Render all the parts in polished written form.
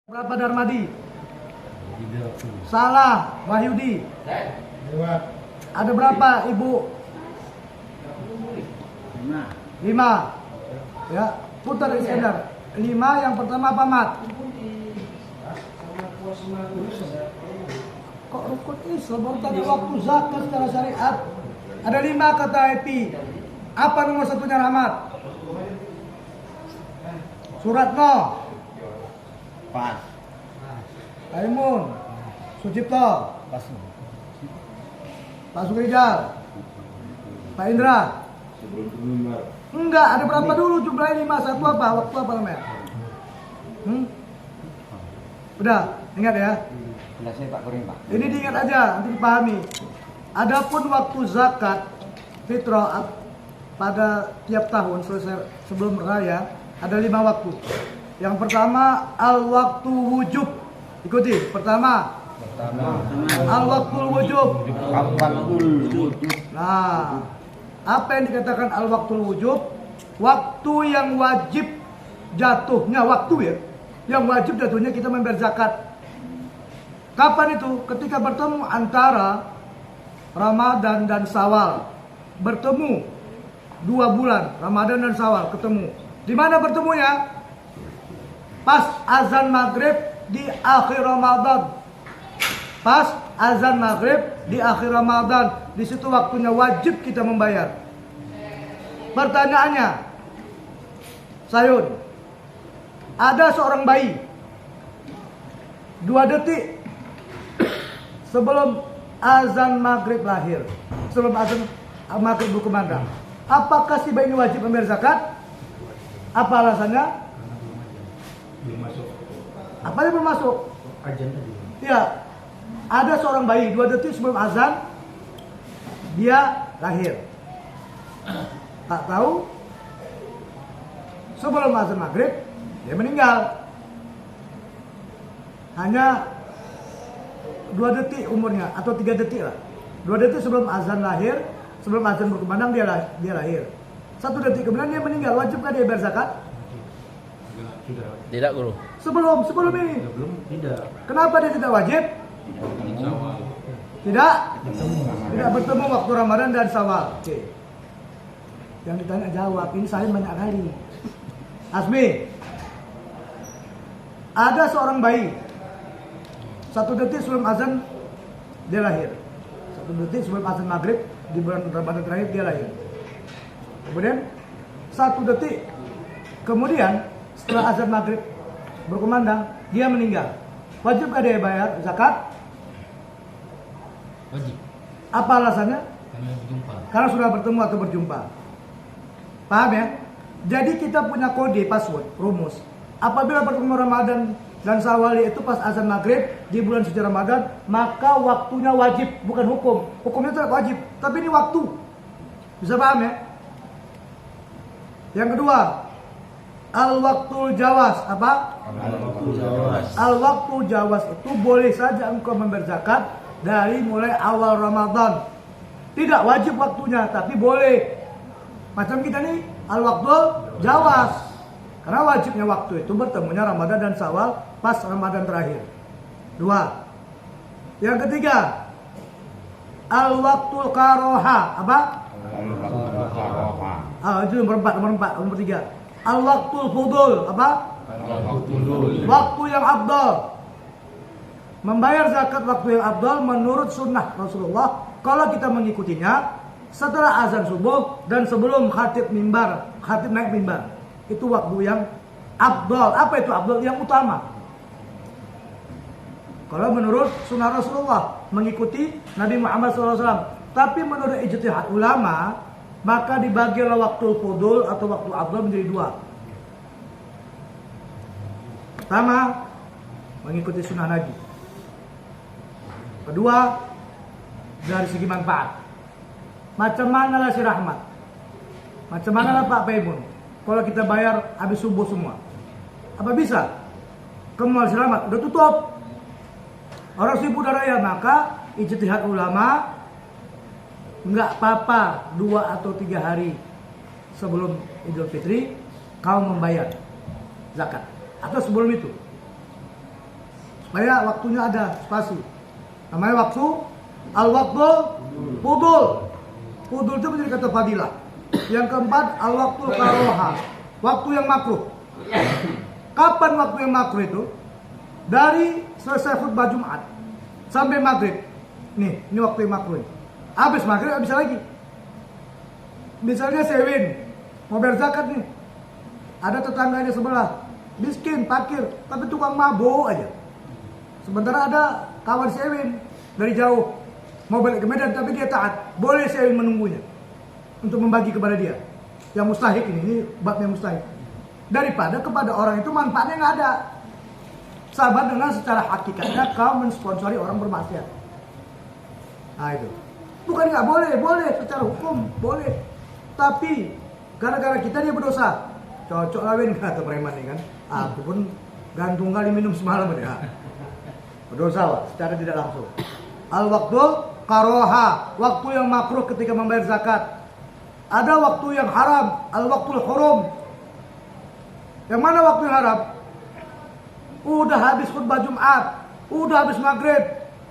Berapa Darmadi? Salah, Wahyudi. Ada berapa Ibu? 5. Ya, putar Iskandar. 5 yang pertama apa Mat? Kok rukun Islam baru tadi waktu zakat secara syariat. Ada 5 kata Epi. Apa nomor satunya Rahmat? Surat No. Pas. Aimun, Sucipto, Pak Sukrijal, Pak Indra. Enggak, ada berapa dulu jumlahnya 5, satu apa? Waktu apa namanya? Udah, ingat ya. Pak Kuring, Pak. Ini diingat aja, nanti dipahami. Adapun waktu zakat fitrah pada tiap tahun selesai sebelum raya ada 5 waktu. Yang pertama al-waktu wujub. Ikuti. Pertama al-waktu wujub. Nah, apa yang dikatakan al-waktu wujub? Waktu yang wajib jatuhnya, waktu ya. Yang wajib jatuhnya kita membayar zakat. Kapan itu? Ketika bertemu antara Ramadan dan Syawal. Bertemu 2 bulan, Ramadan dan Syawal ketemu. Di mana bertemunya? Pas azan maghrib di akhir Ramadan. Pas azan maghrib di akhir Ramadan. Di situ waktunya wajib kita membayar. Pertanyaannya, Sayun, ada seorang bayi 2 detik sebelum azan maghrib lahir, sebelum azan maghrib berkumandang. Apakah si bayi ini wajib membayar zakat? Apa alasannya? Belum masuk. Apa yang belum masuk? Ajan tadi. Ya, ada seorang bayi 2 detik sebelum azan dia lahir. Tak tahu sebelum azan maghrib dia meninggal. Hanya 2 detik umurnya atau 3 detik lah. 2 detik sebelum azan lahir, sebelum azan berkumandang dia lahir. 1 detik kemudian dia meninggal. Wajibkah dia bayar zakat? Sudah. Tidak, Guru. Sebelum ini. Belum, tidak. Kenapa dia tidak wajib? Tidak bertemu waktu Ramadan dan Syawal. Oke. Yang ditanya jawab. Ini saya banyak kali. Asmi, ada seorang bayi 1 detik sebelum azan dia lahir. 1 detik sebelum azan maghrib di bulan Ramadan terakhir dia lahir. Kemudian 1 detik kemudian setelah azan maghrib berkumandang dia meninggal. Wajibkah dia bayar zakat? Wajib. Apa alasannya? Karena berjumpa. Karena sudah bertemu atau berjumpa. Paham ya? Jadi kita punya kode password, rumus. Apabila bertemu Ramadan dan Syawal itu pas azan maghrib di bulan suci Ramadan, maka waktunya wajib, bukan hukum. Hukumnya tidak wajib, tapi ini waktu. Bisa paham ya? Yang kedua, al-waktul jawas. Apa? Al-waktul jawas itu boleh saja engkau membayar zakat dari mulai awal Ramadan. Tidak wajib waktunya, tapi boleh. Macam kita nih, al-waktul jawas. Karena wajibnya waktu itu bertemunya Ramadan dan Syawal pas Ramadan terakhir. 2. Yang ketiga, al-waktul karoha. Apa? Itu nomor 4. Nomor 3. Al-waktul fudul. Apa? Waktu yang afdal. Membayar zakat waktu yang afdal menurut sunnah Rasulullah kalau kita mengikutinya setelah azan subuh dan sebelum khatib naik mimbar. Itu waktu yang afdal. Apa itu afdal? Yang utama. Kalau menurut sunnah Rasulullah mengikuti Nabi Muhammad SAW. Tapi menurut ijtihad ulama, maka dibagilah waktu fudul atau waktu afdal menjadi 2. Pertama, mengikuti sunnah Nabi. Kedua, dari segi manfaat. Macam mana lah si Rahmat? Macam mana lah Pak Paimun? Kalau kita bayar habis subuh semua, apa bisa? Ke Mall Selamat udah tutup. Orang sibuk udah raya, maka ijtihad ulama nggak apa-apa 2 atau 3 hari sebelum Idul Fitri kau membayar zakat atau sebelum itu. supaya waktunya ada spasi. Namanya waktu al-waqtul fudul. Fudul itu menjadi kata fadilah. Yang keempat al-waqtul karoha, waktu yang makruh. Kapan waktu yang makruh itu? Dari selesai khutbah Jumat sampai maghrib. Nih, ini waktu yang makruh. Habis maghrib, habis lagi. Misalnya sewin, mau bayar zakat nih. Ada tetangganya sebelah, miskin, fakir, tapi tukang mabuk aja. Sementara ada kawan sewin dari jauh, mau balik ke Medan tapi dia taat. Boleh sewin menunggunya untuk membagi kepada dia. Yang mustahik ini babnya mustahik. Daripada kepada orang itu manfaatnya nggak ada. Sahabat dengan secara hakikatnya kau mensponsori orang bermaksiat. Nah itu. Bukan nggak boleh, boleh secara hukum, boleh. Tapi gara-gara kita dia berdosa. Cocok lawin kata preman ini kan. Aku pun gantung kali minum semalam ya. Berdosa Pak, secara tidak langsung. Al-waqtul karoha, waktu yang makruh ketika membayar zakat. Ada waktu yang haram, al-waqtul hurum. Yang mana waktu yang haram? Udah habis khutbah Jumat, udah habis maghrib,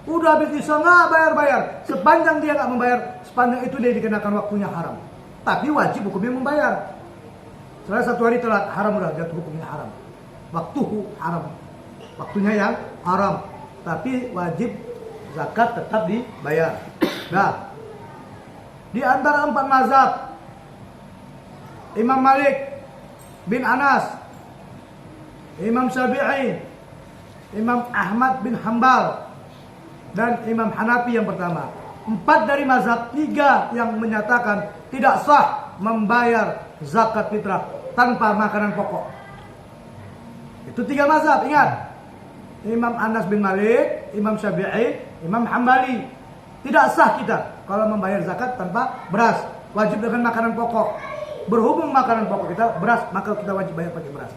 udah habis isya, nggak bayar-bayar. Sepanjang dia nggak membayar, sepanjang itu dia dikenakan waktunya haram. Tapi wajib hukumnya membayar. Setelah 1 hari telat, haram udah jatuh hukumnya haram. Waktu haram, waktunya yang haram. Tapi wajib zakat tetap dibayar. Nah, di antara 4 mazhab, Imam Malik bin Anas, Imam Syafi'i, Imam Ahmad bin Hambal, dan Imam Hanafi yang pertama. 4 dari mazhab, 3 yang menyatakan tidak sah membayar zakat fitrah tanpa makanan pokok. Itu 3 mazhab, ingat. Imam Anas bin Malik, Imam Syafi'i, Imam Hambali. Tidak sah kita kalau membayar zakat tanpa beras. Wajib dengan makanan pokok. Berhubung makanan pokok kita beras, maka kita wajib bayar pakai beras.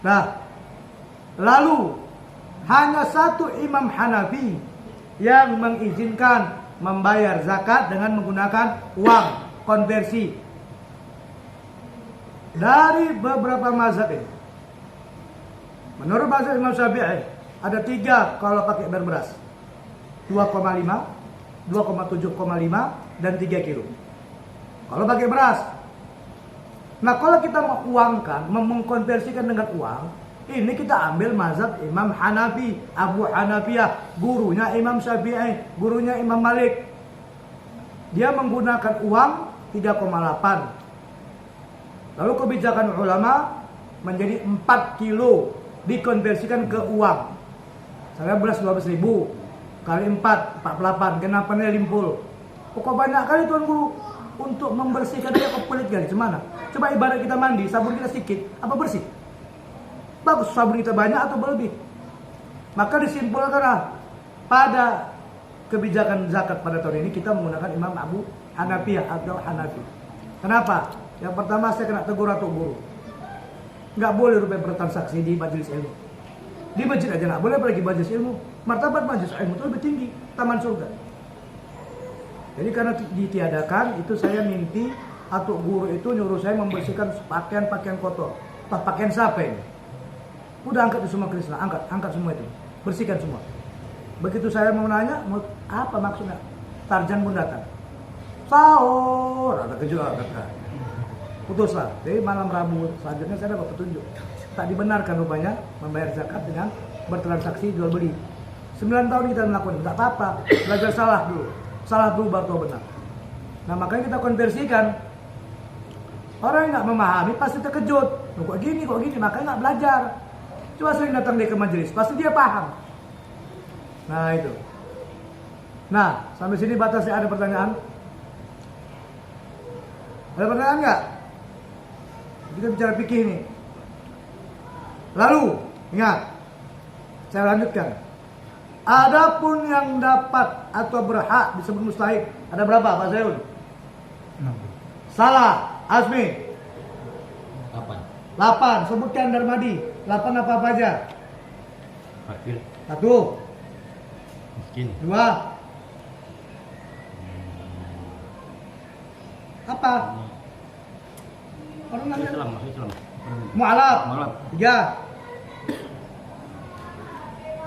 Nah, lalu hanya 1 Imam Hanafi yang mengizinkan membayar zakat dengan menggunakan uang konversi. Dari beberapa mazhab ini, menurut mazhab Imam Syafi'i ada 3 kalau pakai beras. 2,5, 2,7,5 dan 3 kilo. Kalau pakai beras. Nah, kalau kita mau uangkan, mengkonversikan dengan uang, ini kita ambil mazhab Imam Hanafi, Abu Hanafiyah, gurunya Imam Syafi'i, gurunya Imam Malik. Dia menggunakan uang 3,8. Lalu kebijakan ulama menjadi 4 kilo dikonversikan ke uang. Saya beras 12.000 kali 4, 48, kenapa nih limpul? Kok banyak kali Tuan Guru untuk membersihkan dia kepelit kali, gimana? Coba ibarat kita mandi, sabun kita sedikit, apa bersih? Bagus, sabun kita banyak atau berlebih? Maka disimpulkan pada kebijakan zakat pada tahun ini kita menggunakan Imam Abu Hanafiyah atau Hanafi. Kenapa? Yang pertama saya kena tegur atau guru. Nggak boleh rupanya bertransaksi di majelis ilmu. Di masjid aja nggak boleh, apalagi majelis ilmu. Martabat majelis ilmu itu lebih tinggi, taman surga. Jadi karena ditiadakan, itu saya mimpi atau guru itu nyuruh saya membersihkan pakaian-pakaian kotor. Pakaian siapa ini? Udah angkat semua Krishna, angkat semua itu, bersihkan semua. Begitu saya mau nanya, apa maksudnya? Tarjan pun datang. Sahur, ada kejuaraan. Putuslah. Jadi malam Rabu selanjutnya saya dapat petunjuk. Tak dibenarkan rupanya membayar zakat dengan bertransaksi jual beli. 9 tahun kita melakukan, tidak apa-apa. Belajar salah dulu baru tahu benar. Nah makanya kita konversikan. Orang yang nggak memahami pasti terkejut. Kok gini, makanya nggak belajar. Coba sering datang dia ke majelis, pasti dia paham. Nah itu. Nah sampai sini batasnya, ada pertanyaan? Ada pertanyaan nggak? Kita bicara fikih ini. Lalu, ingat, saya lanjutkan. Adapun yang dapat atau berhak disebut mustahik, ada berapa Pak Zayun? 6. Salah, Azmi. 8. 8, sebutkan Darmadi. 8 apa aja? Fakir. 1, Miskin. 2. Apa? Orang nanya. Islam. Mu'alaf. Mu'alaf. 3.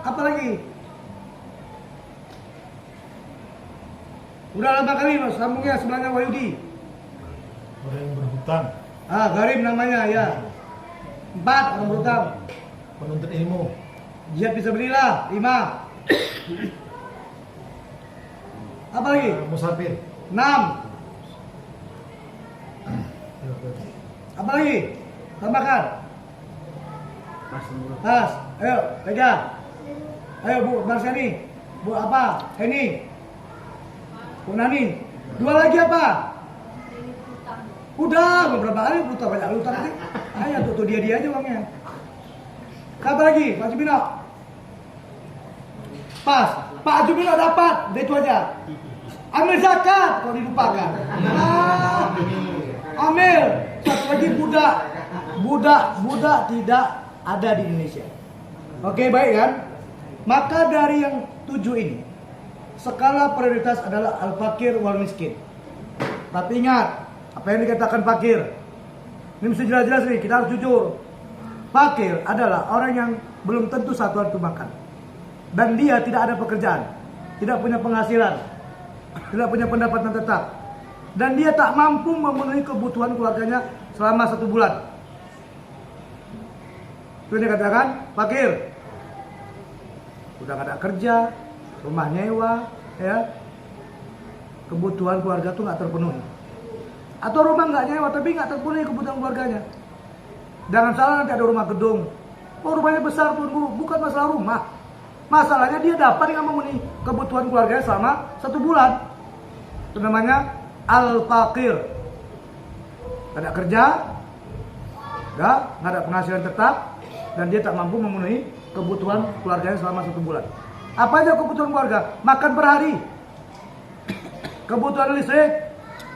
Apa lagi? Udah lama kali mas, sambungnya sebelahnya Wahyudi. Orang yang berhutang, Garim namanya ya. 4 orang berhutang. penuntut ilmu, Jihad fisabilillah 5. Apa lagi? musafir. 6. Apa lagi? Tambahkan. Tas. Ayo, pegang. Ayo Bu Marsani. Bu apa? Heni. Bu Nani. 2 lagi apa? Udah beberapa kali utang banyak utang nanti. Ayo tuh dia aja uangnya. Apa lagi? Pak Jumino. Pas. Pak Jumino dapat. Udah itu aja. Ambil zakat kalau dilupakan. Ambil. Satu lagi budak. Budak tidak ada di Indonesia. Oke, baik kan? Maka dari yang 7 ini, skala prioritas adalah al-fakir wal miskin. Tapi ingat, apa yang dikatakan fakir? Ini mesti jelas-jelas nih, kita harus jujur. Fakir adalah orang yang belum tentu satu hari itu makan. Dan dia tidak ada pekerjaan, tidak punya penghasilan, tidak punya pendapatan tetap. Dan dia tak mampu memenuhi kebutuhan keluarganya selama 1 bulan. Itu yang dikatakan fakir. Udah gak ada kerja, rumah nyewa, ya, kebutuhan keluarga tuh nggak terpenuhi. Atau rumah nggak nyewa tapi nggak terpenuhi kebutuhan keluarganya. Jangan salah nanti ada rumah gedung. Oh rumahnya besar Tuan Guru, bukan masalah rumah. Masalahnya dia dapat nggak memenuhi kebutuhan keluarganya selama 1 bulan. Itu namanya al-fakir. Nggak ada kerja, nggak ada penghasilan tetap, dan dia tak mampu memenuhi kebutuhan keluarganya selama 1 bulan. Apa aja kebutuhan keluarga? Makan per hari, kebutuhan listrik,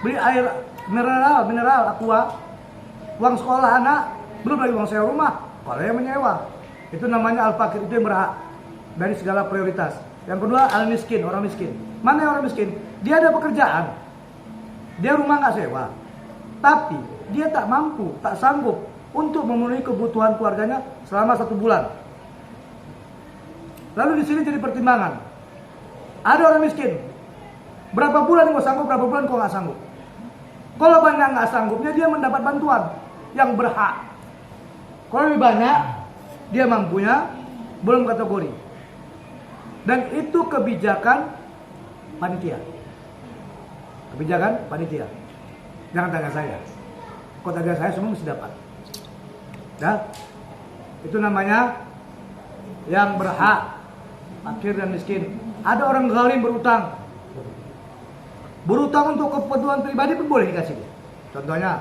beli air mineral, aqua, uang sekolah anak, belum lagi uang sewa rumah, kalau yang menyewa. Itu namanya al-fakir, itu yang berhak dari segala prioritas. Yang kedua al-miskin, orang miskin. Mana yang orang miskin? Dia ada pekerjaan, dia rumah nggak sewa, tapi dia tak mampu, tak sanggup untuk memenuhi kebutuhan keluarganya selama 1 bulan. Lalu di sini jadi pertimbangan. Ada orang miskin, berapa bulan kau sanggup, berapa bulan kau nggak sanggup. Kalau banyak nggak sanggupnya, dia mendapat bantuan yang berhak. Kalau lebih banyak, dia mampunya belum kategori. Dan itu kebijakan panitia. Kebijakan panitia. Jangan tanya saya. Kalau tanya saya semua mesti dapat. Ya, itu namanya yang berhak, fakir dan miskin. Ada orang zalim berutang. Berutang untuk kebutuhan pribadi pun boleh dikasih dia. Contohnya,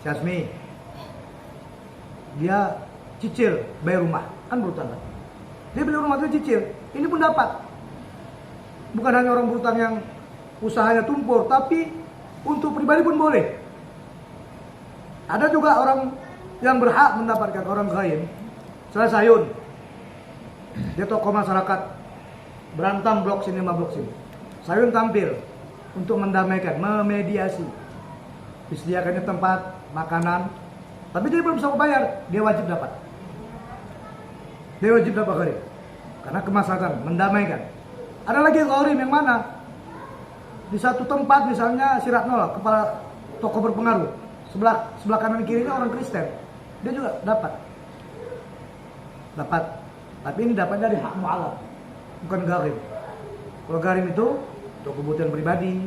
Syasmi, dia cicil bayar rumah, kan berutang kan? Dia beli rumah itu cicil, ini pun dapat. Bukan hanya orang berutang yang usahanya tumpur, tapi untuk pribadi pun boleh. Ada juga orang yang berhak mendapatkan, orang zalim. Salah Sayun, dia tokoh masyarakat, berantam blok sini sama blok sini. Sayun tampil untuk mendamaikan, memediasi, disediakannya tempat, makanan, tapi dia belum bisa bayar, dia wajib dapat. Dia wajib dapat gharib, karena kemaslahatan, mendamaikan. Ada lagi gharib yang mana? Di satu tempat misalnya si Ratno, kepala tokoh berpengaruh, sebelah kanan kirinya orang Kristen, dia juga dapat. Tapi ini dapat dari hak mu'alaf, bukan gharib. Kalau gharib itu untuk kebutuhan pribadi,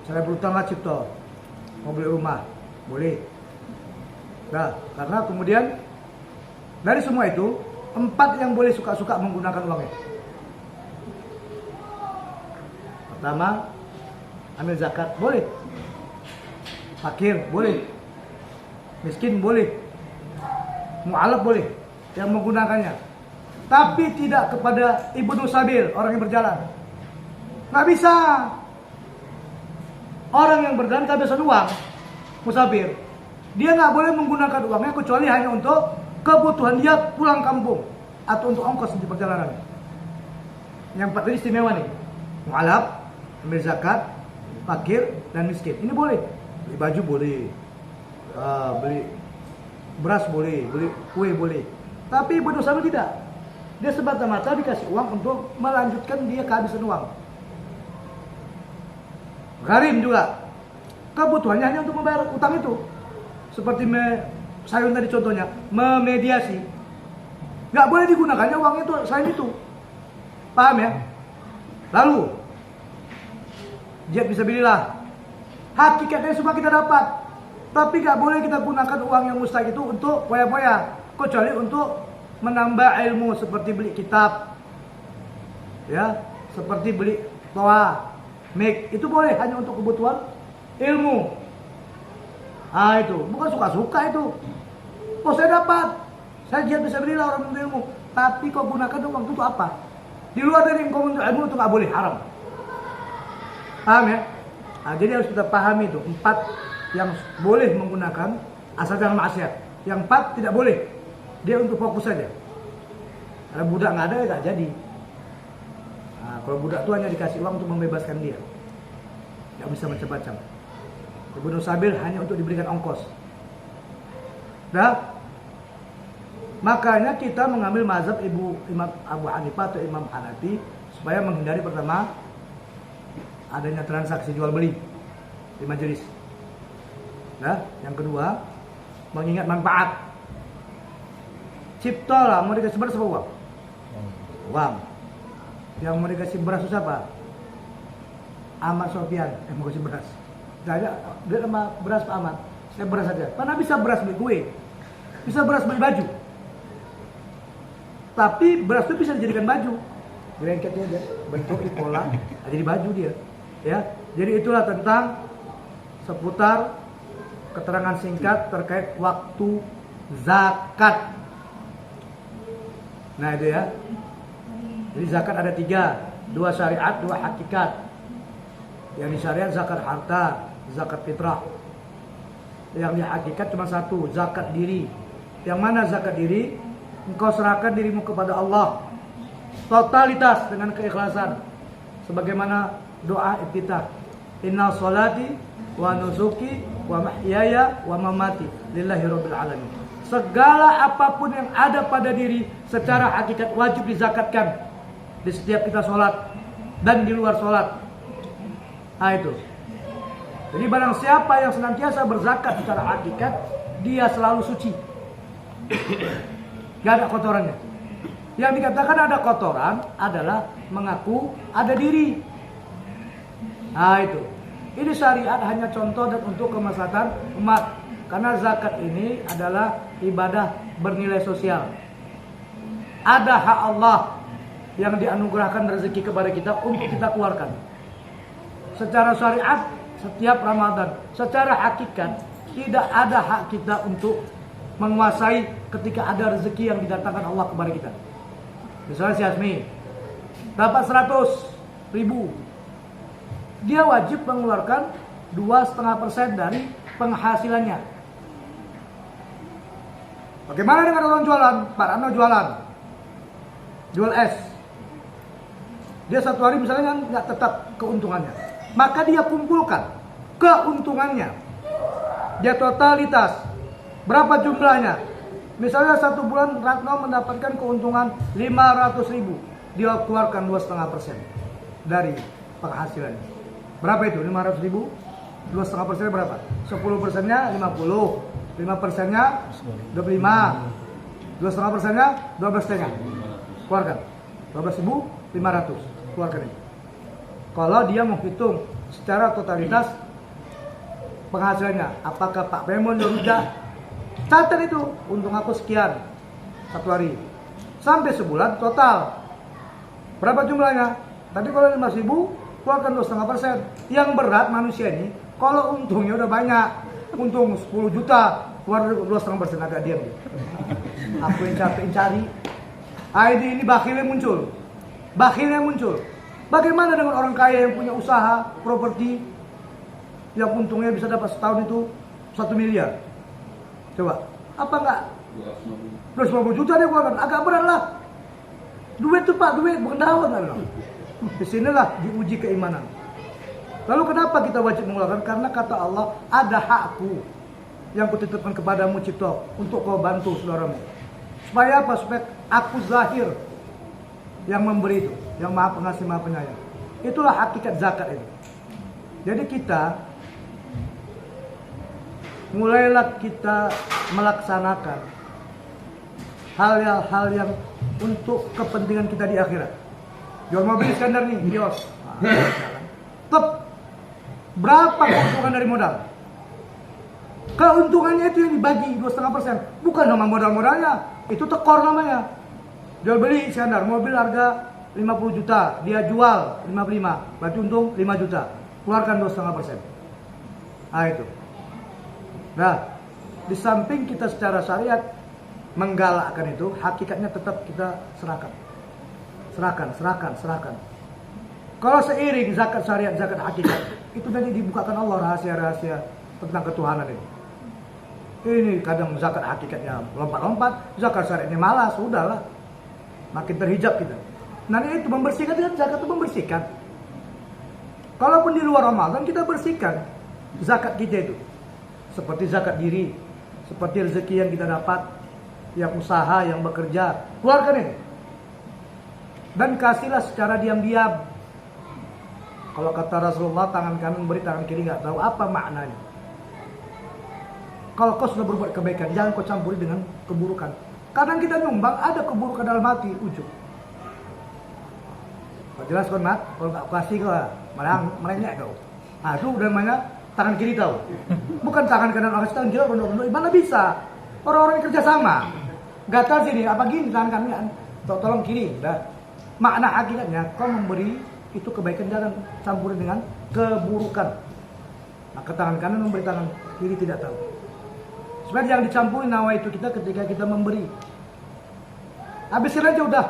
saya berutang lah cipto, mau beli rumah, boleh. Nah, karena kemudian dari semua itu 4 yang boleh suka-suka menggunakan uangnya. Pertama, ambil zakat, boleh. Fakir, boleh. Miskin, boleh. Mu'alaf, boleh. Yang menggunakannya. Tapi tidak kepada ibnu sabil, orang yang berjalan. Nggak bisa. Orang yang berjalan kehabisan uang, musafir, dia nggak boleh menggunakan uangnya kecuali hanya untuk kebutuhan dia pulang kampung atau untuk ongkos di perjalanan. Yang 4 ini istimewa nih. Mu'alaf, ambil zakat, fakir, dan miskin. Ini boleh. Beli baju boleh, beli beras boleh, beli kue boleh. Tapi ibnu sabil tidak. Dia semata-mata dikasih uang untuk melanjutkan dia kehabisan uang. Gharim juga. Kebutuhannya hanya untuk membayar utang itu. Seperti Sayun tadi contohnya, memediasi. Nggak boleh digunakannya uang itu selain itu. Paham ya? Lalu, jihad fisabilillah. Hakikatnya semua kita dapat. Tapi nggak boleh kita gunakan uang yang mustahil itu untuk poya-poya. Kecuali untuk menambah ilmu seperti beli kitab. Ya, seperti beli toa, mic. Itu boleh hanya untuk kebutuhan ilmu. Ah itu, bukan suka-suka itu. Oh saya dapat, saya jihad fisabilillah orang menuntut ilmu. Tapi kau gunakan uang itu untuk apa? Di luar dari kau menuntut ilmu itu nggak boleh, haram. Paham ya? Nah, jadi harus kita pahami itu 4 yang boleh menggunakan asal jangan maksiat. Yang 4 tidak boleh. Dia untuk fokus saja. Kalau budak nggak ada ya nggak jadi. Nah, kalau budak itu hanya dikasih uang untuk membebaskan dia, nggak bisa macam-macam. Ibnu Sabil hanya untuk diberikan ongkos. Nah, makanya kita mengambil mazhab Imam Abu Hanifah atau Imam Hanafi supaya menghindari pertama adanya transaksi jual beli di majelis. Nah, yang kedua mengingat manfaat. Cipta lah mau dikasih beras apa uang? Uang. Yang mau dikasih beras itu siapa? Ahmad Sofyan mau kasih beras. Dia sama beras Pak Ahmad. Saya beras saja. Mana bisa beras beli kue? Bisa beras beli baju. Tapi beras itu bisa dijadikan baju. Gerengketnya aja, bentuk pola, jadi baju dia. Ya, jadi itulah tentang seputar keterangan singkat terkait waktu zakat. Nah itu ya. Jadi zakat ada 3, 2 syariat, 2 hakikat. Yang di syariat zakat harta, zakat fitrah. Yang di hakikat cuma 1, zakat diri. Yang mana zakat diri? Engkau serahkan dirimu kepada Allah totalitas dengan keikhlasan. Sebagaimana doa iftitah. Inna sholati wa nusuki wa mahyaya wa mamati lillahi rabbil alamin. Segala apapun yang ada pada diri secara hakikat wajib dizakatkan di setiap kita sholat dan di luar sholat. Nah itu. Jadi barang siapa yang senantiasa berzakat secara hakikat, dia selalu suci. Gak ada kotorannya. Yang dikatakan ada kotoran adalah mengaku ada diri. Nah itu. Ini syariat hanya contoh dan untuk kemaslahatan umat. Karena zakat ini adalah ibadah bernilai sosial. Ada hak Allah yang dianugerahkan rezeki kepada kita untuk kita keluarkan. Secara syariat setiap Ramadan, secara hakikat tidak ada hak kita untuk menguasai ketika ada rezeki yang didatangkan Allah kepada kita. Misalnya si Asmi dapat 100.000, dia wajib mengeluarkan 2,5% dari penghasilannya. Bagaimana dengan orang jualan? Pak Rano jual es. Dia satu hari misalnya nggak tetap keuntungannya, maka dia kumpulkan keuntungannya. Dia totalitas. Berapa jumlahnya? Misalnya 1 bulan Ratno mendapatkan keuntungan 500.000, dia keluarkan 2,5% dari penghasilannya. Berapa itu? 500.000? 2,5% berapa? 10%-nya 50, 5%-nya 25, 2,5%-nya 12,5. Keluarkan 12.500, keluarkan itu. Kalau dia menghitung secara totalitas penghasilannya, apakah Pak Pemon Yoruda catat itu, untung aku sekian satu hari sampai sebulan total berapa jumlahnya. Tadi kalau 5.000 keluarkan 2,5%. Yang berat manusia ini kalau untungnya udah banyak, untung 10 juta keluar 2,5%, agak diam. Aku yang capek cari. Ini bakhilnya muncul. Bagaimana dengan orang kaya yang punya usaha properti yang untungnya bisa dapat setahun itu 1 miliar? Coba, apa enggak? 250 juta dia keluarkan, agak berat lah. Duit tuh Pak, duit bukan daun kan. Di sinilah diuji keimanan. Lalu kenapa kita wajib mengeluarkan? Karena kata Allah, ada hakku yang kutitipkan kepadamu cipta untuk kau bantu saudaramu. Supaya apa? Supaya aku zahir yang memberi itu, yang maha pengasih maha penyayang. Itulah hakikat zakat itu. Jadi kita mulailah kita melaksanakan hal-hal yang untuk kepentingan kita di akhirat. Jual mobil Iskandar nih, Vios. Tetap berapa keuntungan dari modal? Keuntungannya itu yang dibagi 2,5%, bukan sama modal-modalnya. Itu tekor namanya. Jual beli Iskandar, mobil harga 50 juta, dia jual 55, berarti untung 5 juta. Keluarkan 2,5%. Nah itu. Nah, di samping kita secara syariat menggalakkan itu, hakikatnya tetap kita serahkan. Serahkan. Kalau seiring zakat syariat, zakat hakikat, itu nanti dibukakan Allah rahasia-rahasia tentang ketuhanan ini. Ini kadang zakat hakikatnya lompat-lompat, zakat syariatnya malas, sudahlah. Makin terhijab kita. Nah itu membersihkan, kan zakat itu membersihkan. Kalaupun di luar Ramadan kita bersihkan zakat kita itu. Seperti zakat diri, seperti rezeki yang kita dapat, yang usaha, yang bekerja, keluarkan ini. Dan kasihlah secara diam-diam. Kalau kata Rasulullah, tangan kanan beri, tangan kiri nggak tahu apa maknanya. Kalau kau sudah berbuat kebaikan, jangan kau campuri dengan keburukan. Kadang kita nyumbang, ada keburukan dalam hati, ujub. Kau jelas kau nak, kalau nggak kasih kau, malah merengek kau. Nah itu udah namanya tangan kiri tahu. Bukan tangan kanan orang tangan kiri, benar-benar mana bisa? Orang-orang yang kerja sama. Gatal sini, apa gini tangan kanan? Tolong kiri, dah. Makna hakikatnya kau memberi itu kebaikan, jangan campuri dengan keburukan. Maka tangan kanan memberi, tangan kiri tidak tahu. Supaya yang dicampuri nawa itu kita ketika kita memberi. Habisin aja udah.